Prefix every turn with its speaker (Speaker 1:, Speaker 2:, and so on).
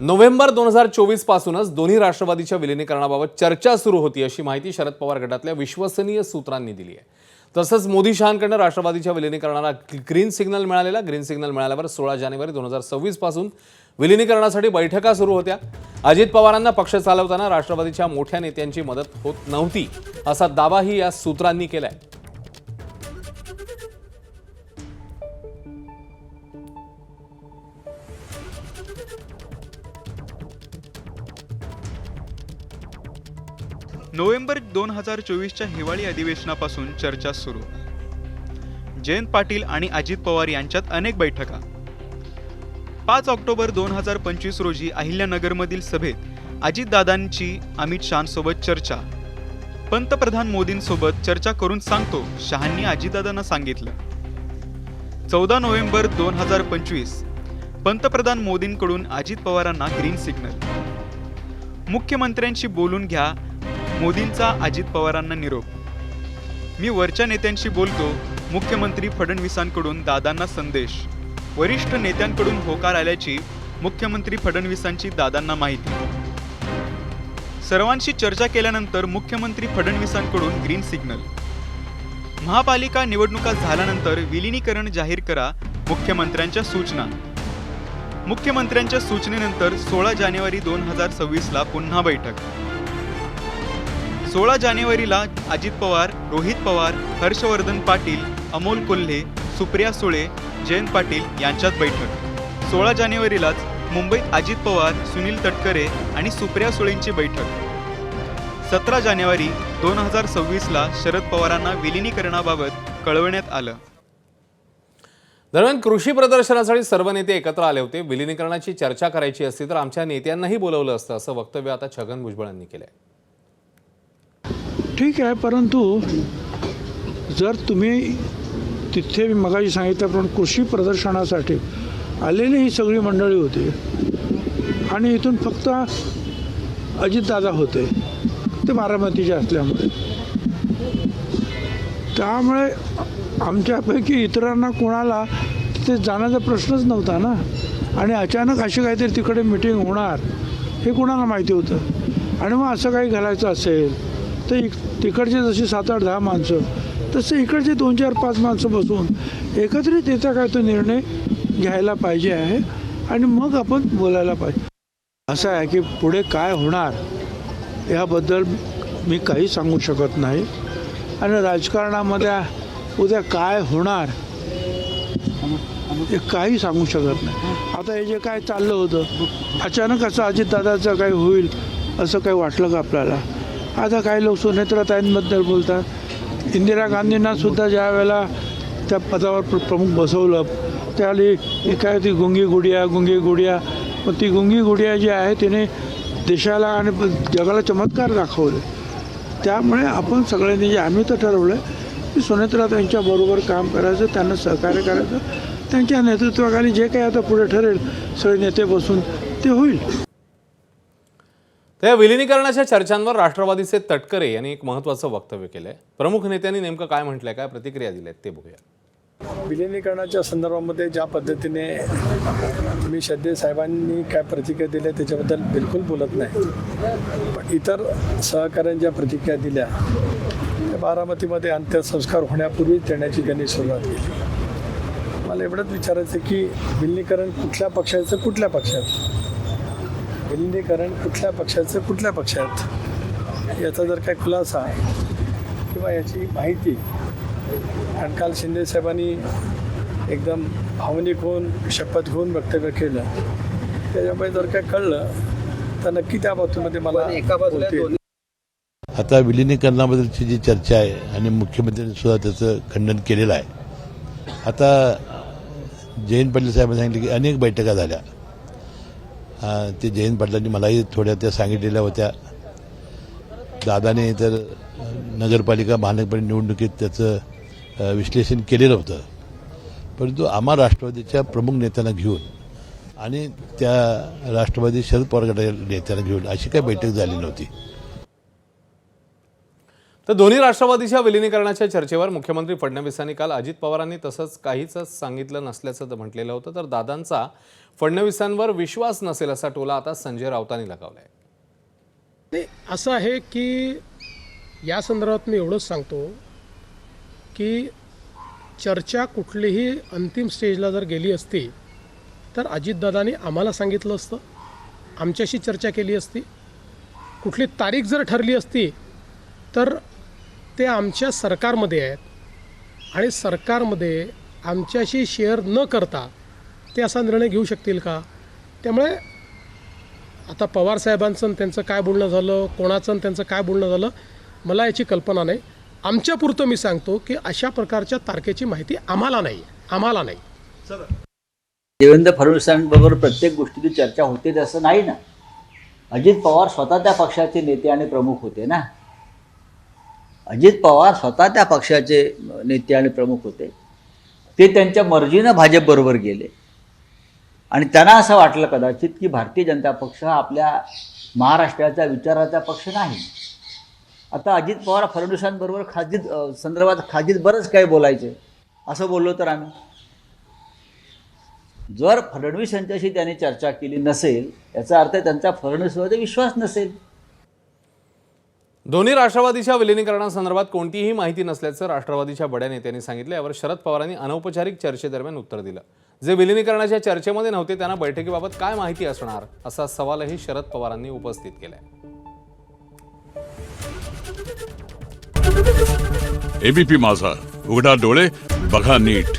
Speaker 1: November 2024 पासूनच दोन्ही राष्ट्रवादीच्या विलीनीकरणाबाबत चर्चा सुरू होती अशी माहिती शरद पवार गटातल्या विश्वसनीय सूत्रांनी दिली आहे। तसंच मोदी शहांकडून राष्ट्रवादीच्या विलीनीकरणाला ग्रीन सिग्नल मिळाल्यावर 16 जानेवारी 2026 पासून विलीनीकरणासाठी बैठका सुरू होत्या। अजित पवारांना पक्ष चालवताना राष्ट्रवादीच्या मोठ्या नेत्यांची मदत होत नव्हती असा दावाही या सूत्रांनी केलाय।
Speaker 2: नोव्हेंबर 2024च्या हिवाळी अधिवेशनापासून चर्चा सुरू। जयंत पाटील आणि अजित पवार यांच्यात अनेक बैठका। 5 ऑक्टोबर 2025 रोजी अहिल्यानगरमधील सभेत अजितदादांची अमित शहांसोबत चर्चा। पंतप्रधान मोदींसोबत चर्चा करून सांगतो, शहांनी अजितदादांना सांगितलं। 14 नोव्हेंबर 2025 पंतप्रधान मोदींकडून अजित पवारांना ग्रीन सिग्नल। मुख्यमंत्र्यांशी बोलून घ्या, मोदींचा अजित पवारांना निरोप। मी वरच्या नेत्यांशी बोलतो, मुख्यमंत्री फडणवीसांकडून दादांना संदेश। वरिष्ठ नेत्यांकडून होकार आल्याची मुख्यमंत्री फडणवीसांची दादांना माहिती। सर्वांशी चर्चा केल्यानंतर मुख्यमंत्री फडणवीसांकडून ग्रीन सिग्नल। महापालिका निवडणुका झाल्यानंतर विलीनीकरण जाहीर करा, मुख्यमंत्र्यांच्या सूचना। मुख्यमंत्र्यांच्या सूचनेनंतर 16 जानेवारी 2026 ला पुन्हा बैठक। 16 जानेवारीला अजित पवार, रोहित पवार, हर्षवर्धन पाटील, अमोल कोल्हे, सुप्रिया सुळे, जयंत पाटील यांच्यात बैठक। 16 जानेवारीलाच मुंबईत अजित पवार, सुनील तटकरे आणि सुप्रिया सुळेंची बैठक। 17 जानेवारी 2026 ला शरद पवारांना विलीनीकरणाबाबत कळवण्यात आलं।
Speaker 1: दरम्यान कृषी प्रदर्शनासाठी सर्व नेते एकत्र आले होते। विलीनीकरणाची चर्चा करायची असती तर आमच्या नेत्यांनाही बोलवलं असतं असं वक्तव्य आता छगन भुजबळांनी केलंय।
Speaker 3: ठीक आहे, परंतु जर तुम्ही तिथे मगाशी सांगितल्याप्रमाणे कृषी प्रदर्शनासाठी आलेली ही सगळी मंडळी होती आणि इथून फक्त अजितदादा होते, ते बारामतीचे असल्यामुळे, त्यामुळे आमच्यापैकी इतरांना कोणाला तिथे जाण्याचा प्रश्नच नव्हता ना। आणि अचानक अशी काहीतरी तिकडे मिटिंग होणार हे कोणाला माहिती होतं। आणि मग असं काही घालायचं असेल तर तिकडचे जशी 7-8-10 माणसं, तसे इकडचे 2-4-5 माणसं बसून एकत्रित याचा काय तो निर्णय घ्यायला पाहिजे आहे आणि मग आपण बोलायला पाहिजे। असं आहे की पुढे काय होणार याबद्दल मी काही सांगू शकत नाही आणि राजकारणामध्ये उद्या काय होणार हे काही सांगू शकत नाही। आता हे जे काय चाललं होतं अचानक असं अजितदादाचं काही होईल असं काही वाटलं का आपल्याला? आता काही लोक सुनेत्राताईंबद्दल बोलतात। इंदिरा गांधींना सुद्धा ज्या वेळेला त्या पदावर प्रमुख बसवलं त्यावेळी काय ती गुंगी गुडिया पण ती गुंगी गुडिया जी आहे तिने देशाला आणि जगाला चमत्कार दाखवले। त्यामुळे आपण सगळ्यांनी जे आम्ही तर ठरवलं की सुनेत्राताईंच्या बरोबर काम करायचं, त्यांना सहकार्य करायचं, त्यांच्या नेतृत्वाखाली जे काही आता पुढे ठरेल सगळे नेते बसून ते होईल।
Speaker 1: त्या विलीनीकरणाच्या चर्चांवर राष्ट्रवादीचे तटकरे यांनी एक महत्त्वाचं वक्तव्य केलंय। प्रमुख नेत्यांनी नेमकं काय म्हटलंय, काय प्रतिक्रिया दिल्यात ते बघूया।
Speaker 4: विलीनीकरणाच्या संदर्भामध्ये ज्या पद्धतीने मी श्रद्धे साहेबांनी काय प्रतिक्रिया दिल्या त्याच्याबद्दल बिलकुल बोलत नाही, पण इतर सहकाऱ्यांच्या प्रतिक्रिया दिल्या त्या बारामतीमध्ये अंत्यसंस्कार होण्यापूर्वी देण्याची त्यांनी सुरुवात केली। मला एवढंच विचारायचं की विलीनीकरण कुठल्या पक्षाचं कुठल्या पक्षात, विलीनीकरण कुठल्या पक्षाचं कुठल्या पक्षात याचा जर काही खुलासा किंवा याची माहिती, कारण काल शिंदे साहेबांनी एकदम भावनिक होऊन शपथ घेऊन वक्तव्य केलं, त्याच्यामुळे जर काय कळलं तर नक्की त्या बाबतीमध्ये मला
Speaker 5: आता विलीनीकरणाबद्दलची जी चर्चा आहे आणि मुख्यमंत्र्यांनी सुद्धा त्याचं खंडन केलेलं आहे। आता जयंत पाटील साहेबांनी सांगितलं की अनेक बैठका झाल्या। ते जयंत पाटलांनी मलाही थोड्या त्या सांगितलेल्या होत्या। दादाने तर नगरपालिका महानगरपालिका निवडणुकीत त्याचं विश्लेषण केलेलं होतं, परंतु आम्हा राष्ट्रवादीच्या प्रमुख नेत्यांना घेऊन आणि त्या राष्ट्रवादी शरद पवार गटाच्या नेत्यांना घेऊन अशी काही बैठक झाली नव्हती।
Speaker 1: तर दोन्ही राष्ट्रवादीच्या विलिनीकरणाच्या चर्चेवर मुख्यमंत्री फडणवीसांनी काल अजित पवारांनी तसंच काहीच सांगितलं नसल्याचं म्हटलेलं होतं. तर दादांचा फडणवीसांवर विश्वास नसेल असा टोला आता संजय राऊतांनी लगावलाय.
Speaker 6: नाही, असं आहे की या संदर्भात मी एवढंच सांगतो की चर्चा कुठलीही अंतिम स्टेजला जर गेली असती तर अजितदादांनी आम्हाला सांगितलं असतं, आमच्याशी चर्चा केली असती. कुठली तारीख जर ठरली असती तर ते आमच्या सरकारमध्ये आहेत आणि सरकारमध्ये आमच्याशी शेअर न करता ते असा निर्णय घेऊ शकतील का? त्यामुळे आता पवारसाहेबांचं आणि त्यांचं काय बोलणं झालं, कोणाचं आणि त्यांचं काय बोलणं झालं, मला याची कल्पना नाही. आमच्यापुरतं मी सांगतो की अशा प्रकारच्या तारखेची माहिती आम्हाला नाही.
Speaker 7: देवेंद्र फडणवीसांबरोबर प्रत्येक गोष्टीची चर्चा होते असं नाही ना. अजित पवार स्वतः त्या पक्षाचे नेते आणि प्रमुख होते ना. अजित पवार स्वतः त्या पक्षाचे नेते आणि प्रमुख होते. ते त्यांच्या मर्जीनं भाजपबरोबर गेले आणि त्यांना असं वाटलं कदाचित की भारतीय जनता पक्ष हा आपल्या महाराष्ट्राच्या विचाराचा पक्ष नाही. आता अजित पवार फडणवीसांबरोबर खाजीत बरंच काही बोलायचे असं बोललो तर आम्ही. जर फडणवीस यांच्याशी त्यांनी चर्चा केली नसेल याचा अर्थ त्यांचा फडणवीसमध्ये विश्वास नसेल.
Speaker 1: दोन्ही राष्ट्रवादीच्या विलिनीकरणासंदर्भात कोणतीही माहिती नसल्याचं राष्ट्रवादीच्या बड्या नेत्यांनी सांगितलं. यावर शरद पवारांनी अनौपचारिक चर्चेदरम्यान उत्तर दिलं. जे विलिनीकरणाच्या चर्चेमध्ये नव्हते त्यांना बैठकीबाबत काय माहिती असणार असा सवालही शरद पवारांनी उपस्थित केलाय.
Speaker 8: एबीपी माझा, उघडा डोळे बघा नीट.